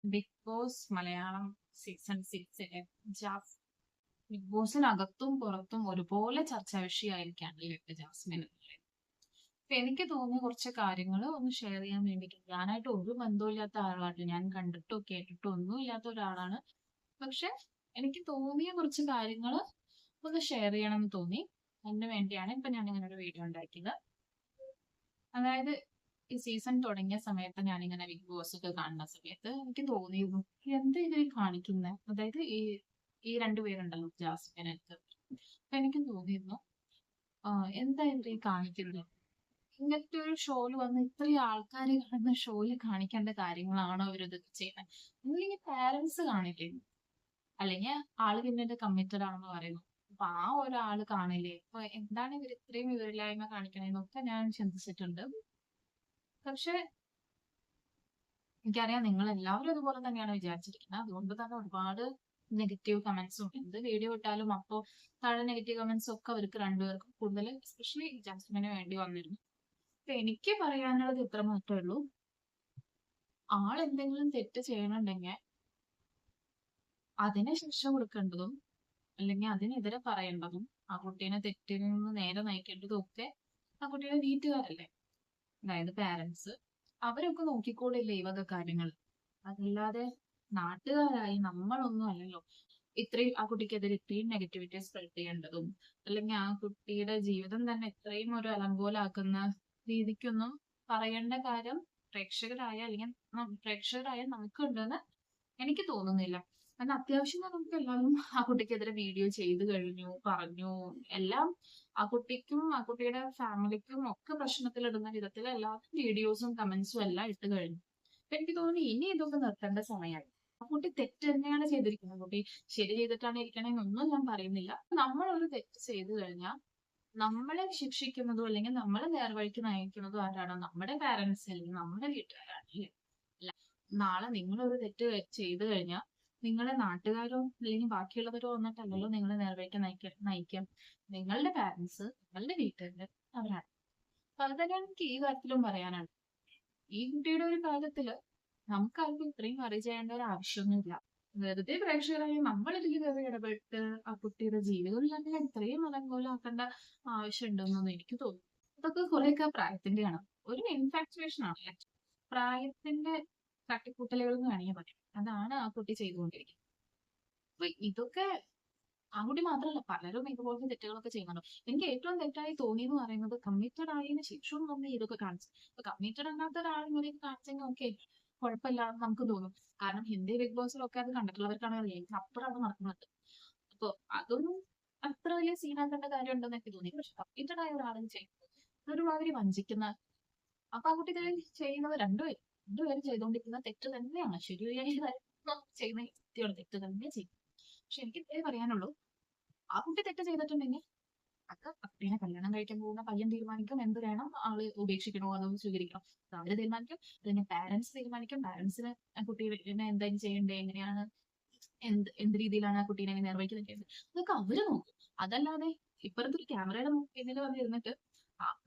Big Boss Malayalam season 6 ജാസ് Bigg ബോസിനകത്തും പുറത്തും ഒരുപോലെ ചർച്ചാ വിഷയമായിരിക്കാണ് ജാസ്മിൻ. അപ്പൊ എനിക്ക് തോന്നിയ കുറച്ച് കാര്യങ്ങൾ ഒന്ന് ഷെയർ ചെയ്യാൻ വേണ്ടിയിട്ട്. ഞാനായിട്ട് ഒരു ബന്ധമില്ലാത്ത ആളാണ്, ഞാൻ കണ്ടിട്ടോ കേട്ടിട്ടോ ഒന്നും ഇല്ലാത്ത ഒരാളാണ്. പക്ഷെ എനിക്ക് തോന്നിയ കുറച്ച് കാര്യങ്ങൾ ഒന്ന് ഷെയർ ചെയ്യണം എന്ന് തോന്നി. അതിന് വേണ്ടിയാണ് ഇപ്പൊ ഞാൻ ഇങ്ങനെ ഒരു വീഡിയോ ഉണ്ടാക്കിയത്. അതായത് ഈ സീസൺ തുടങ്ങിയ സമയത്ത് ഞാനിങ്ങനെ ബിഗ് ബോസ് ഒക്കെ കാണുന്ന സമയത്ത് എനിക്ക് തോന്നിയിരുന്നു, എന്താ ഇവര് കാണിക്കുന്നത്. അതായത് ഈ രണ്ടുപേരുണ്ടല്ലോ, ജാസ്മിൻ എനിക്ക്. അപ്പൊ എനിക്കും തോന്നിയിരുന്നു, എന്താ ഇവര് ഈ കാണിക്കുന്നത്. ഇങ്ങനത്തെ ഒരു ഷോയിൽ വന്ന് ഇത്രയും ആൾക്കാരെ കാണുന്ന ഷോയിൽ കാണിക്കേണ്ട കാര്യങ്ങളാണോ അവരിതൊക്കെ ചെയ്യുന്നത്. ഒന്നില്ലെങ്കിൽ പാരന്റ്സ് കാണില്ലേ, അല്ലെങ്കിൽ ആള് പിന്നീട് കമ്മിറ്റഡ് ആണെന്ന് പറയുന്നു. അപ്പൊ ആ ഒരാള് കാണില്ലേ, അപ്പൊ എന്താണ് ഇവർ ഇത്രയും വിവരമില്ലായ്മ കാണിക്കണേന്നൊക്കെ ഞാൻ ചിന്തിച്ചിട്ടുണ്ട്. പക്ഷെ എനിക്കറിയാം നിങ്ങൾ എല്ലാവരും അതുപോലെ തന്നെയാണ് വിചാരിച്ചിരിക്കുന്നത്. അതുകൊണ്ട് തന്നെ ഒരുപാട് നെഗറ്റീവ് കമന്റ്സും എന്ത് വീഡിയോ ഇട്ടാലും അപ്പോൾ താഴെ നെഗറ്റീവ് കമന്റ്സും ഒക്കെ അവർക്ക് രണ്ടുപേർക്കും കൂടുതൽ എസ്പെഷ്യലി ജാസ്മിന് വേണ്ടി വന്നിരുന്നു. അപ്പൊ എനിക്ക് പറയാനുള്ളത് ഇത്ര മാത്രമേ ഉള്ളൂ. ആൾ എന്തെങ്കിലും തെറ്റ് ചെയ്യണുണ്ടെങ്കിൽ അതിനെ ശിക്ഷ കൊടുക്കേണ്ടതും അല്ലെങ്കിൽ അതിനെതിരെ പറയേണ്ടതും ആ കുട്ടീനെ തെറ്റിൽ നിന്ന് നേരെ നയിക്കേണ്ടതും ഒക്കെ ആ കുട്ടിയുടെ വീട്ടുകാരല്ലേ, അതായത് പാരന്റ്സ്. അവരൊക്കെ നോക്കിക്കോളില്ലേ ഈ വക കാര്യങ്ങൾ. അതല്ലാതെ നാട്ടുകാരായി നമ്മളൊന്നും അല്ലല്ലോ ഇത്രയും ആ കുട്ടിക്കെതിരെ ഇത്രയും നെഗറ്റിവിറ്റി സ്പ്രെഡ് ചെയ്യേണ്ടതും അല്ലെങ്കിൽ ആ കുട്ടിയുടെ ജീവിതം തന്നെ ഇത്രയും ഒരു അലങ്കോലാക്കുന്ന രീതിക്കൊന്നും പറയേണ്ട കാര്യം പ്രേക്ഷകരായ അല്ലെങ്കിൽ പ്രേക്ഷകരായ നമുക്കുണ്ടെന്ന് എനിക്ക് തോന്നുന്നില്ല. കാരണം അത്യാവശ്യം നമുക്ക് എല്ലാവരും ആ കുട്ടിക്കെതിരെ വീഡിയോ ചെയ്തു കഴിഞ്ഞു, പറഞ്ഞു. എല്ലാം ആ കുട്ടിക്കും ആ കുട്ടിയുടെ ഫാമിലിക്കും ഒക്കെ പ്രശ്നത്തിലിടുന്ന വിധത്തിൽ എല്ലാ വീഡിയോസും കമന്റ്സും എല്ലാം ഇട്ട് കഴിഞ്ഞു. അപ്പൊ എനിക്ക് തോന്നുന്നു ഇനി ഇതൊക്കെ നിർത്തേണ്ട സമയമായി. ആ കുട്ടി തെറ്റ് തന്നെയാണ് ചെയ്തിരിക്കുന്നത്. കുട്ടി ശരി ചെയ്തിട്ടാണ് ഇരിക്കണമെന്നൊന്നും ഞാൻ പറയുന്നില്ല. നമ്മൾ ഒരു തെറ്റ് ചെയ്തു കഴിഞ്ഞാൽ നമ്മളെ ശിക്ഷിക്കുന്നതോ അല്ലെങ്കിൽ നമ്മളെ നേർവഴിക്ക് നയിക്കുന്നതോ ആരാണോ, നമ്മുടെ പാരന്റ്സ് അല്ലെങ്കിൽ നമ്മുടെ വീട്ടുകാരാണ്. അല്ല, നാളെ നിങ്ങളൊരു തെറ്റ് ചെയ്തു കഴിഞ്ഞാൽ നിങ്ങളെ നാട്ടുകാരോ അല്ലെങ്കിൽ ബാക്കിയുള്ളവരോ വന്നിട്ടല്ലല്ലോ നിങ്ങളെ നേർവഴിക്ക് നയിക്കാം. നിങ്ങളുടെ പാരന്റ്സ്, നിങ്ങളുടെ വീട്ടുകാര്, അവരാണ്. അപ്പൊ അത് തന്നെയാണ് എനിക്ക് ഈ കാര്യത്തിലും പറയാനാണ്. ഈ കുട്ടിയുടെ ഒരു കാര്യത്തില് നമുക്കാർക്കും ഇത്രയും വറി ചെയ്യേണ്ട ഒരു ആവശ്യമൊന്നുമില്ല. വെറുതെ പ്രേക്ഷകരായി നമ്മൾ ഇതിൽ കയറി ഇടപെട്ട് ആ കുട്ടിയുടെ ജീവിതം തന്നെ ഇത്രയും അലങ്കോലമാക്കേണ്ട ആവശ്യമുണ്ടെന്നൊന്നും എനിക്ക് തോന്നുന്നു. ഇതൊക്കെ കുറെയൊക്കെ പ്രായത്തിന്റെയാണ്, ഒരു ഇൻഫാക്ച്വേഷൻ ആണ്. പ്രായത്തിന്റെ തട്ടിക്കൂട്ടലുകൾ എന്ന് വേണമെങ്കിൽ പറയാം. അതാണ് ആ കുട്ടി ചെയ്തുകൊണ്ടിരിക്കുന്നത്. അപ്പൊ ഇതൊക്കെ ആ കുട്ടി മാത്രമല്ല, പലരും ഇതുപോലത്തെ തെറ്റുകളൊക്കെ ചെയ്യുന്നുണ്ട്. എനിക്ക് ഏറ്റവും തെറ്റായി തോന്നിയെന്ന് പറയുന്നത് കമ്മിറ്റഡ് ആയതിനു ശേഷവും നമ്മൾ ഇതൊക്കെ കാണിച്ചു. അപ്പൊ കമ്മിറ്റഡ് അല്ലാത്ത ഒരാൾ ഇങ്ങനെയൊക്കെ കാണിച്ചെങ്കിൽ ഓക്കെ, കുഴപ്പമില്ല എന്ന് നമുക്ക് തോന്നും. കാരണം ഹിന്ദി ബിഗ് ബോസിലൊക്കെ അത് കണ്ടിട്ടുള്ളവർക്കാണ് അറിയാം, അപ്പുറമാണ് നടക്കുന്നത്. അപ്പൊ അതൊന്നും അത്ര വലിയ സീനാക്കേണ്ട കാര്യം ഉണ്ടെന്ന് എനിക്ക് തോന്നി. പക്ഷെ കമ്മിറ്റഡ് ആയ ഒരാളും ചെയ്യുന്നത് ഒരുമാതിരി വഞ്ചിക്കുന്ന. അപ്പൊ ആ കുട്ടി ചെയ്യുന്നത് രണ്ടുപേരും ചെയ്തുകൊണ്ടിരിക്കുന്ന തെറ്റ് തന്നെയാണ്. ശരിയായ കാര്യം ചെയ്യുന്ന വ്യക്തിയാണ് തെറ്റ് തന്നെ ചെയ്യും. പക്ഷെ എനിക്ക് ഇത്രേ പറയാനുള്ളൂ, ആ കുട്ടി തെറ്റ് ചെയ്തിട്ടുണ്ടെങ്കിൽ അത് കുട്ടീനെ കല്യാണം കഴിക്കാൻ പോകുന്ന പയ്യൻ തീരുമാനിക്കും എന്ത് വേണം, ആള് ഉപേക്ഷിക്കണോ അതോ സ്വീകരിക്കണോ. അത് അവര് തീരുമാനിക്കും. പിന്നെ പാരന്റ്സ് തീരുമാനിക്കും. പാരന്റ്സിന് ആ കുട്ടീനെ എന്തായാലും ചെയ്യണ്ടേ, എങ്ങനെയാണ്, എന്ത് രീതിയിലാണ് ആ കുട്ടീനെ നേർവഴിക്ക് നിൽക്കേണ്ടത്, അതൊക്കെ അവര് നോക്കും. അതല്ലാതെ ഇപ്പുറത്തെ ഒരു ക്യാമറയുടെ പിന്നിൽ വന്നിരുന്നിട്ട്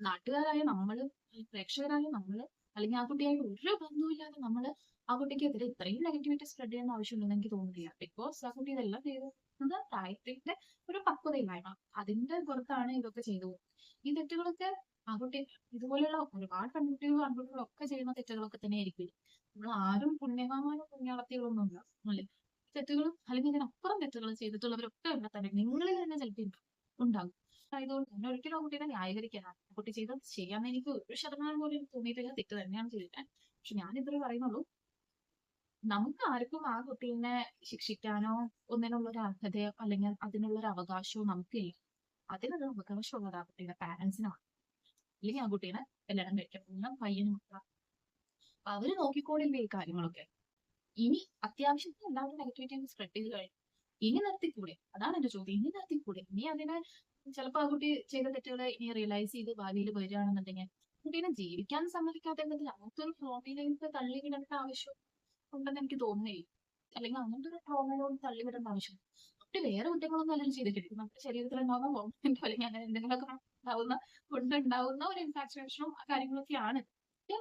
നാട്ടുകാരായ നമ്മള്, പ്രേക്ഷകരായ നമ്മള്, അല്ലെങ്കിൽ ആ കുട്ടിയായിട്ട് ഒരു ബന്ധവുമില്ലാതെ നമ്മള് ആ കുട്ടിക്കെതിരെ ഇത്രയും നെഗറ്റിവിറ്റി സ്പ്രെഡ് ചെയ്യേണ്ട ആവശ്യമുണ്ടെന്ന് എനിക്ക് തോന്നുന്നില്ല. ബിക്കോസ് ആ കുട്ടി ഇതെല്ലാം ചെയ്തത് പ്രായത്തിന്റെ ഒരു പക്വതയില്ലായ്മ, അതിന്റെ പുറത്താണ് ഇതൊക്കെ ചെയ്തത്. ഈ തെറ്റുകളൊക്കെ ആ കുട്ടി ഇതുപോലെയുള്ള ഒരുപാട് പെൺകുട്ടികളും ആൺകുട്ടികളും ഒക്കെ ചെയ്യുന്ന തെറ്റുകളൊക്കെ തന്നെ ആയിരിക്കും. നമ്മൾ ആരും പുണ്യവാന്മാരോ പുണ്യാളത്തികളൊന്നുമില്ല അല്ലെ. തെറ്റുകളും അല്ലെങ്കിൽ ഇതിനപ്പുറം തെറ്റുകൾ ചെയ്തിട്ടുള്ളവരൊക്കെ ഇവിടെ തന്നെ നിങ്ങളിൽ തന്നെ ചിലപ്പോൾ ഉണ്ടാകും. ആയതുകൊണ്ട് തന്നെ ഒരിക്കലും ആ കുട്ടീനെ ന്യായീകരിക്കാനാണ്. ആ കുട്ടി ചെയ്തത് ചെയ്യാന്ന് എനിക്ക് 1% പോലും തോന്നിയിട്ടില്ല. തെറ്റ് തന്നെയാണ് ചെയ്തത്. പക്ഷെ ഞാൻ ഇത്രേ പറയുന്നുള്ളൂ, നമുക്ക് ആർക്കും ആ കുട്ടീനെ ശിക്ഷിക്കാനോ ഒന്നിനുള്ള ഒരു അർഹതയോ അല്ലെങ്കിൽ അതിനുള്ള ഒരു അവകാശവും നമുക്കില്ല. അതിനുള്ള അവകാശമുള്ളത് ആ കുട്ടിയുടെ പാരന്റ്സിനാണ്. അല്ലെങ്കിൽ ആ കുട്ടീനെ കല്യാണം കഴിക്കാൻ പോകുന്ന പയ്യനും. അപ്പൊ അവര് നോക്കിക്കോളില്ലേ ഈ കാര്യങ്ങളൊക്കെ. ഇനി അത്യാവശ്യത്തിന് എല്ലാവരും നെഗറ്റിവിറ്റി സ്പ്രെഡ് ചെയ്ത് കഴിഞ്ഞു. ഇനി നിർത്തിക്കൂടെ, അതാണ് എന്റെ ചോദ്യം. ഇനി നിർത്തിക്കൂടെ, ഇനി അതിനെ ചിലപ്പോ ആ കുട്ടി ചെയ്ത തെറ്റുകളെ ഇനി റിയലൈസ് ചെയ്ത് ഭാവിയിൽ വരികയാണെന്നുണ്ടെങ്കിൽ കുട്ടീനെ ജീവിക്കാൻ സമ്മതിക്കാത്ത അങ്ങനത്തൊരു ട്രോമയിലേക്ക് തള്ളിവിടേണ്ട ആവശ്യം ഉണ്ടെന്ന് എനിക്ക് തോന്നുന്നില്ല. അല്ലെങ്കിൽ അങ്ങനത്തെ ഒരു ട്രോമയോട് തള്ളിവിടേണ്ട ആവശ്യം. കുട്ടി വേറെ കുറ്റങ്ങളൊന്നും അല്ലെങ്കിൽ ചെയ്തിട്ടില്ല. നമ്മുടെ ശരീരത്തിൽ ഉണ്ടാകുന്ന ഹോർമോണോ അല്ലെങ്കിൽ അങ്ങനെ എന്തെങ്കിലുമൊക്കെ ഉണ്ടാവുന്ന കൊണ്ടുണ്ടാവുന്ന ഒരു ഇൻഫാക്ച്വേഷനും ആ കാര്യങ്ങളൊക്കെയാണ്.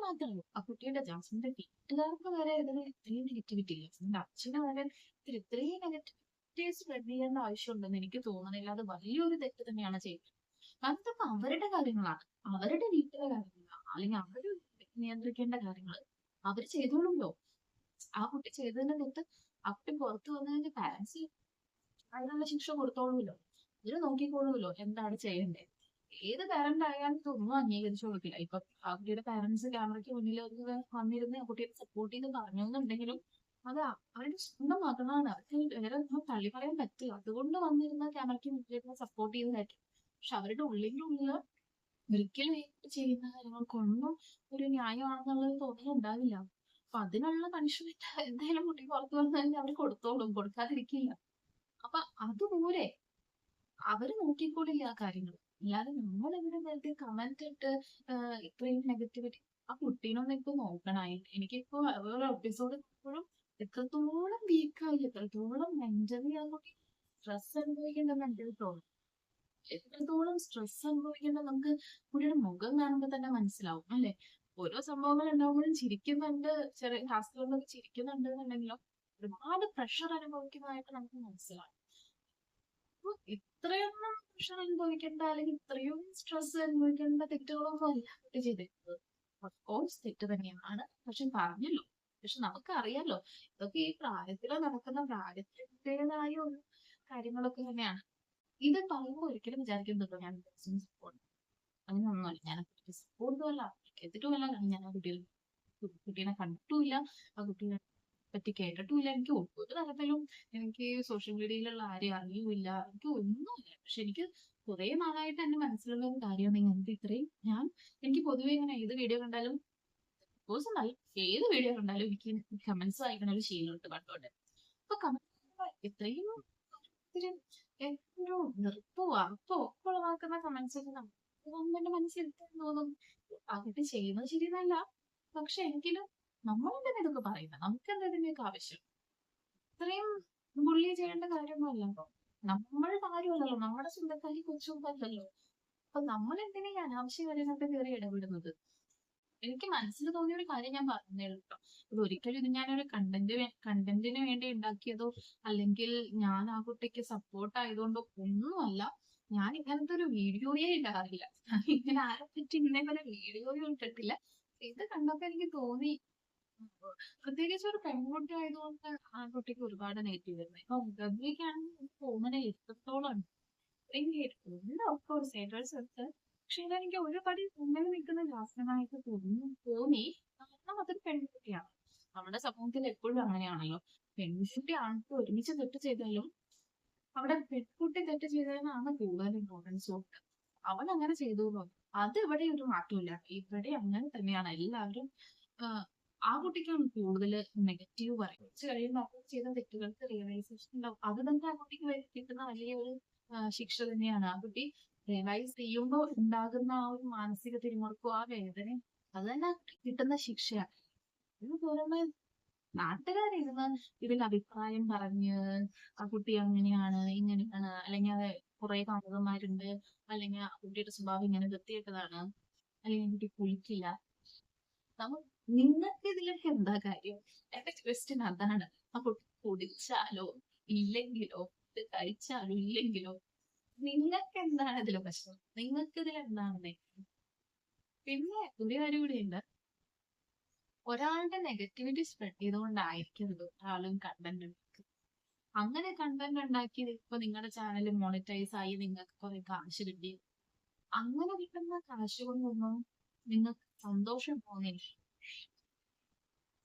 മാത്രമല്ല ആ കുട്ടിയുടെ ജാസ്മിന്റെ വീട്ടുകാർക്ക് വരെ ഇതിന് ഇത്രയും നെഗറ്റിവിറ്റി ഇല്ല. ജാസ്മിന്റെ അച്ഛന് വരെ ഇതിൽ ഇത്രയും നെഗറ്റിവിറ്റി സ്പ്രെഡ് ചെയ്യേണ്ട ആവശ്യമുണ്ടെന്ന് എനിക്ക് തോന്നുന്നില്ല. അത് വലിയൊരു തെറ്റ് തന്നെയാണ് ചെയ്യുന്നത്. കാരണം ഇതൊക്കെ അവരുടെ കാര്യങ്ങളാണ്, അവരുടെ വീട്ടിലെ കാര്യങ്ങളാണ്, അല്ലെങ്കിൽ അവർ നിയന്ത്രിക്കേണ്ട കാര്യങ്ങൾ അവർ ചെയ്തോളുമല്ലോ. ആ കുട്ടി ചെയ്തതിന്റെ തെറ്റ് ആ കുട്ടി പുറത്തു വന്നു കഴിഞ്ഞാൽ പാരന്റ്സ് അതിനുള്ള ശിക്ഷ കൊടുത്തോളൂല്ലോ. ഇതിന് നോക്കിക്കോളൂല്ലോ എന്താണ് ചെയ്യേണ്ടത്. ഏത് പാരന്റ് ആയാലും ഇതൊന്നും അംഗീകരിച്ചു കൊടുക്കില്ല. ഇപ്പൊ ആ കുട്ടിയുടെ പാരന്റ്സ് ക്യാമറയ്ക്ക് മുന്നിൽ വന്നിരുന്ന് ആ കുട്ടിയെ സപ്പോർട്ട് ചെയ്ത് പറഞ്ഞു എന്നുണ്ടെങ്കിലും അത് അവരുടെ സ്വന്തം മകളാണ്. അവർക്ക് വേറെ ഒന്നും തള്ളി പറയാൻ പറ്റില്ല. അതുകൊണ്ട് വന്നിരുന്ന ക്യാമറയ്ക്ക് മുന്നിലിരുന്ന് സപ്പോർട്ട് ചെയ്തതായിരിക്കും. പക്ഷെ അവരുടെ ഉള്ളിന്റെ ഉള്ളില് ഒരിക്കലും ഈ ചെയ്യുന്ന കാര്യങ്ങൾക്കൊന്നും ഒരു ന്യായമാണെന്നുള്ളത് തോന്നലുണ്ടാവില്ല. അപ്പൊ അതിനുള്ള പണിഷ്മെന്റ് എന്തായാലും കുട്ടി പുറത്തു വന്നു കഴിഞ്ഞാൽ അവർ കൊടുത്തോളും, കൊടുക്കാതിരിക്കില്ല. അപ്പൊ അതുപോലെ അവര് നോക്കിക്കോളില്ല ആ കാര്യങ്ങൾ. അല്ലാതെ നമ്മൾ ഇവിടെ വെറുതെ കമന്റ് ഇട്ട് ഇത്രയും നെഗറ്റിവിറ്റി ആ കുട്ടീനൊന്നും ഇപ്പൊ നോക്കണായി. എനിക്കിപ്പോ ഓരോ എപ്പിസോഡ് ഇപ്പോഴും എത്രത്തോളം വീക്കായി, എത്രത്തോളം മെന്റലി ആ കുട്ടി സ്ട്രെസ് അനുഭവിക്കുന്നുണ്ടെന്ന് എനിക്ക് തോന്നുന്നു. എത്രത്തോളം സ്ട്രെസ് അനുഭവിക്കുന്നുണ്ട് നമുക്ക് കുട്ടിയുടെ മുഖം കാണുമ്പോൾ തന്നെ മനസ്സിലാവും അല്ലെ. ഓരോ സംഭവങ്ങൾ ഉണ്ടാകുമ്പോഴും ചിരിക്കുന്നുണ്ട്, ചെറിയ ഹാസ്യങ്ങളൊക്കെ ചിരിക്കുന്നുണ്ട് എന്നുണ്ടെങ്കിലോ ഒരുപാട് പ്രഷർ അനുഭവിക്കുന്നതായിട്ട് നമുക്ക് മനസ്സിലാവും. അപ്പൊ ഇത്രയൊന്നും പ്രഷർ അനുഭവിക്കേണ്ട അല്ലെങ്കിൽ ഇത്രയും സ്ട്രെസ് അനുഭവിക്കേണ്ട തെറ്റുകളൊന്നും അല്ല കുട്ടി ചെയ്തിരുന്നത്. ഓഫ്കോഴ്സ് തെറ്റ് തന്നെയാണ്, പക്ഷെ പറഞ്ഞല്ലോ. പക്ഷെ നമുക്കറിയാലോ ഇതൊക്കെ ഈ പ്രായത്തിൽ നടക്കുന്ന പ്രായത്തിൻ്റെതായ ഒരു കാര്യങ്ങളൊക്കെ തന്നെയാണ്. ഇത് പറയുമ്പോൾ ഒരിക്കലും വിചാരിക്കുന്നുണ്ടോ ഞാൻ സപ്പോർട്ട്, അങ്ങനെയൊന്നുമല്ല. ഞാൻ സപ്പോർട്ടും അല്ല, എതിരുമല്ല. ഞാൻ ആ കുട്ടീനെ കണ്ടിട്ടുമില്ല, ആ കുട്ടീനെ പറ്റി കേട്ടിട്ടുമില്ല. എനിക്ക് ഒരു തരത്തിലും എനിക്ക് സോഷ്യൽ മീഡിയയിലുള്ള ആരെയും അറിയുമില്ല, എനിക്ക് ഒന്നുമില്ല. പക്ഷെ എനിക്ക് കുറെ നാളായിട്ട് എന്റെ മനസ്സിലുള്ള ഒരു കാര്യമാണ് ഇങ്ങനത്തെ ഇത്രയും എനിക്ക് പൊതുവെ ഇങ്ങനെ ഏത് വീഡിയോ കണ്ടാലും പേഴ്സണൽ ഏത് വീഡിയോ കണ്ടാലും എനിക്ക് കമന്റ്സ് വായിക്കണ ഒരു ശീലമുണ്ട് പണ്ടോട്ട്. അപ്പൊ കമന്റ് ഇത്രയും ഒരു വെറുപ്പോ അറപ്പോ ഒക്കെ ഉളവാക്കുന്ന കമന്റ്സ് ഒക്കെ നമുക്ക് എന്റെ മനസ്സിൽ തോന്നും ആ കുട്ടി ചെയ്യുന്നത് ശരിയെന്നല്ല, പക്ഷെ എങ്കിലും നമ്മളെന്തിനാ ഇതൊക്കെ പറയുന്നത്, നമുക്ക് എന്താ ഇതിന്റെയൊക്കെ ആവശ്യം. ഇത്രയും ബുള്ളി ചെയ്യേണ്ട കാര്യമൊന്നുമല്ലോ. നമ്മളുടെ കാര്യമല്ലല്ലോ, നമ്മുടെ സ്വന്തക്കാരി കൊച്ചൊന്നുമല്ലല്ലോ. അപ്പൊ നമ്മൾ എന്തിനാ ഈ അനാവശ്യ കാര്യങ്ങൾക്ക് കയറി ഇടപെടുന്നത്. എനിക്ക് മനസ്സിൽ തോന്നിയ ഒരു കാര്യം ഞാൻ പറഞ്ഞേ ഉള്ളൂ കേട്ടോ. ഇത് ഒരിക്കലും ഇത് ഞാനൊരു കണ്ടന്റിന് വേണ്ടി ഉണ്ടാക്കിയതോ അല്ലെങ്കിൽ ഞാൻ ആ കുട്ടിക്ക് സപ്പോർട്ട് ആയതുകൊണ്ടോ ഒന്നുമല്ല. ഞാൻ ഇങ്ങനത്തെ ഒരു വീഡിയോയേ ഇടാറില്ല. ഞാൻ ഇങ്ങനെ ആരെ പറ്റി ഇങ്ങനെ ഒരു വീഡിയോയും ഇട്ടിട്ടില്ല. ഇത് കണ്ടപ്പോ എനിക്ക് തോന്നി, പ്രത്യേകിച്ച് ഒരു പെൺകുട്ടി ആയതുകൊണ്ട് ആ കുട്ടിക്ക് ഒരുപാട് നെഗറ്റീവ് വരുന്നത്. ഇപ്പൊ ഗബ്രിക്കാണെങ്കിൽ തോന്നുന്നത് എത്രത്തോളം ഉണ്ട്. ഓഫ്കോഴ്സ് ഹേറ്റേഴ്സ് ഉണ്ട്. പക്ഷെ ഇതെനിക്ക് ഒരു പടി മുന്നിൽ നിൽക്കുന്ന ജാസ്മിനായിട്ട് തോന്നി. കാരണം അതൊരു പെൺകുട്ടിയാണ്. നമ്മുടെ സമൂഹത്തിൽ എപ്പോഴും അങ്ങനെയാണല്ലോ. പെൺകുട്ടി ആൾക്ക് ഒരുമിച്ച് തെറ്റ് ചെയ്താലും അവിടെ പെൺകുട്ടി തെറ്റ് ചെയ്തതിനാണ് കൂടുതൽ ഇമ്പോർട്ടൻസ് കൊടുക്കുക. അവൻ അങ്ങനെ ചെയ്തു അത് ഇവിടെ ഒരു മാറ്റമില്ല. ഇവിടെ അങ്ങനെ തന്നെയാണ് എല്ലാവരും. ആ കുട്ടിക്കാണ് കൂടുതൽ നെഗറ്റീവ് പറയും. കുറച്ച് കഴിയുമ്പോൾ അവർ ചെയ്ത തെറ്റുകൾക്ക് റിയലൈസേഷൻ ഉണ്ടാവും. അത് തന്നെ ആ കുട്ടിക്ക് കിട്ടുന്ന വലിയൊരു ശിക്ഷ തന്നെയാണ്. ആ കുട്ടി റിയലൈസ് ചെയ്യുമ്പോൾ ഉണ്ടാകുന്ന ആ ഒരു മാനസിക തിരിമുറുക്കവും ആ വേദനയും അത് തന്നെ കിട്ടുന്ന ശിക്ഷയാണ്. ഇത് പുറമെ നാട്ടുകാരിരുന്ന് ഇതിൽ അഭിപ്രായം പറഞ്ഞ് ആ കുട്ടി അങ്ങനെയാണ് ഇങ്ങനെയാണ്, അല്ലെങ്കിൽ അത് കുറെ കാമുകന്മാരുണ്ട്, അല്ലെങ്കിൽ ആ കുട്ടിയുടെ സ്വഭാവം ഇങ്ങനെ വൃത്തികെട്ടതാണ്, അല്ലെങ്കിൽ കുട്ടി കുളിക്കില്ല. നിങ്ങൾക്ക് ഇതിലൊക്കെ എന്താ കാര്യം? എന്റെ ക്വസ്റ്റ്യൻ അതാണ്. ആ കുട്ടി കുടിച്ചാലോ ഇല്ലെങ്കിലോ ഇത് കഴിച്ചാലോ ഇല്ലെങ്കിലോ നിങ്ങൾക്ക് എന്താണ് ഇതിൽ പ്രശ്നം? നിങ്ങൾക്ക് ഇതിൽ എന്താണ്? പിന്നെ ഒരു കാര്യം കൂടി ഉണ്ട്. ഒരാളുടെ നെഗറ്റിവിറ്റി സ്പ്രെഡ് ചെയ്തുകൊണ്ടായിരിക്കരുത് ഒരാളും കണ്ടന്റ് ഉണ്ടാക്കുക. അങ്ങനെ കണ്ടന്റ് ഉണ്ടാക്കി ഇപ്പൊ നിങ്ങളുടെ ചാനൽ മോണിറ്റൈസ് ആയി നിങ്ങൾക്ക് കുറെ കാശ് കിട്ടി, അങ്ങനെ കിട്ടുന്ന കാശ് കൊണ്ടൊന്നും നിങ്ങൾക്ക് സന്തോഷം തോന്നില്ല.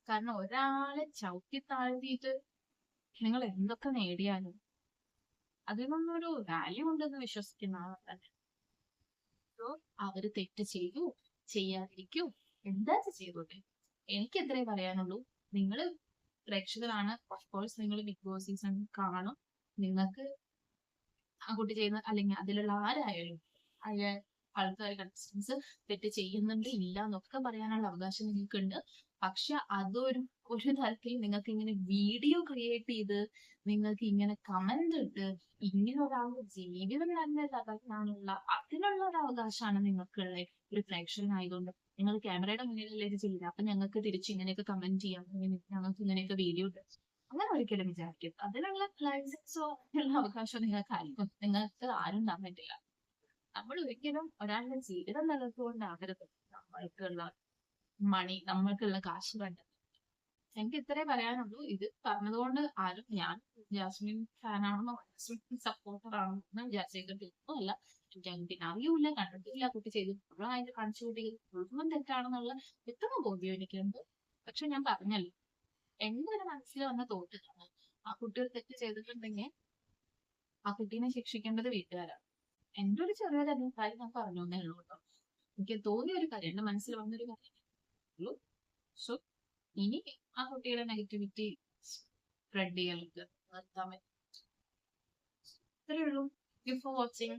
കാരണം ഒരാളെ ചവിട്ടി താഴ്ത്തിയിട്ട് നിങ്ങൾ എന്തൊക്കെ നേടിയാലും അതിനൊന്നും ഒരു വാല്യൂ ഉണ്ടെന്ന് വിശ്വസിക്കുന്ന ആളാണ്. അവര് തെറ്റ് ചെയ്യൂ ചെയ്യാതിരിക്കൂ എന്താ ചെയ്തോട്ടെ, എനിക്ക് എത്രേ പറയാനുള്ളൂ. നിങ്ങൾ പ്രേക്ഷകരാണ്, ഓഫ്കോഴ്സ് നിങ്ങൾ ബിഗ് ബോസ് സീസൺ കാണും. നിങ്ങൾക്ക് ആ കുട്ടി ചെയ്യുന്ന അല്ലെങ്കിൽ അതിലുള്ള ആരായാലും ആൾക്കാർ കണ്ടസ്റ്റൻസ് തെറ്റ് ചെയ്യുന്നുണ്ട് ഇല്ല എന്നൊക്കെ പറയാനുള്ള അവകാശം നിങ്ങൾക്കുണ്ട്. പക്ഷെ ഒരു തരത്തിൽ നിങ്ങൾക്ക് ഇങ്ങനെ വീഡിയോ ക്രിയേറ്റ് ചെയ്ത് നിങ്ങൾക്ക് ഇങ്ങനെ കമന്റ് ഇട്ട് ഇങ്ങനെ ഒരാളുടെ ജീവിതം തന്നെ തകർക്കാനുള്ള അതിനുള്ള ഒരു അവകാശമാണ് നിങ്ങൾക്കുള്ള ഒരു പ്രേക്ഷകനായതുകൊണ്ട് നിങ്ങൾ ക്യാമറയുടെ മുന്നിലല്ലേ ഇത് ചെയ്യുക, അപ്പൊ ഞങ്ങൾക്ക് തിരിച്ച് ഇങ്ങനെയൊക്കെ കമന്റ് ചെയ്യാം, ഞങ്ങൾക്ക് ഇങ്ങനെയൊക്കെ വീഡിയോ ഇട്ട് അങ്ങനെ ഒരിക്കലും വിചാരിക്കരുത്. അതിനുള്ള ലൈസൻസോ അതിനുള്ള അവകാശമോ നിങ്ങൾക്ക് ആരും തരാൻ പറ്റില്ല. നമ്മൾ ഒരിക്കലും ഒരാളുടെ ജീവിതം നിലനിർത്തുകൊണ്ടാകരുത് നമ്മൾക്കുള്ള നമ്മൾക്കുള്ള കാശ് കണ്ടത്. എനിക്ക് ഇത്രേ പറയാനുള്ളൂ. ഇത് പറഞ്ഞതുകൊണ്ട് ആരും ഞാൻ ജാസ്മിൻ ഫാനാണെന്നോ ജാസ്മിൻ സപ്പോർട്ടർ ആണെന്നോ വിചാരിച്ചേക്കത്തില്ല. എനിക്ക് പിന്നെ അറിയൂല, കണ്ടിട്ടില്ല, കുട്ടി ചെയ്തിട്ടുള്ള അതിന്റെ കാണിച്ചു കൂട്ടിയത് മുഴുവൻ തെറ്റാണെന്നുള്ള വ്യക്തമായ ബോധ്യം എനിക്കുണ്ട്. പക്ഷെ ഞാൻ പറഞ്ഞല്ലോ, എന്റെ ഒരു മനസ്സിൽ വന്ന തോട്ടിലാണ് ആ കുട്ടി ഒരു തെറ്റ് ചെയ്തിട്ടുണ്ടെങ്കിൽ ആ കുട്ടീനെ ശിക്ഷിക്കേണ്ടത് വീട്ടുകാരാണ്. എന്റെ ഒരു ചെറിയൊരു അഭിപ്രായം ഞാൻ പറഞ്ഞു എന്നേ ഉള്ളൂ കേട്ടോ. എനിക്ക് തോന്നിയ ഒരു കാര്യം, എന്റെ മനസ്സിൽ വന്നൊരു കാര്യം. സോ ഇനി ആ കുട്ടിയുടെ നെഗറ്റിവിറ്റി സ്പ്രെഡ് ചെയ്യാൻ നിർത്താൻ പറ്റും. ഇത്രയേ ഉള്ളൂ. You for watching.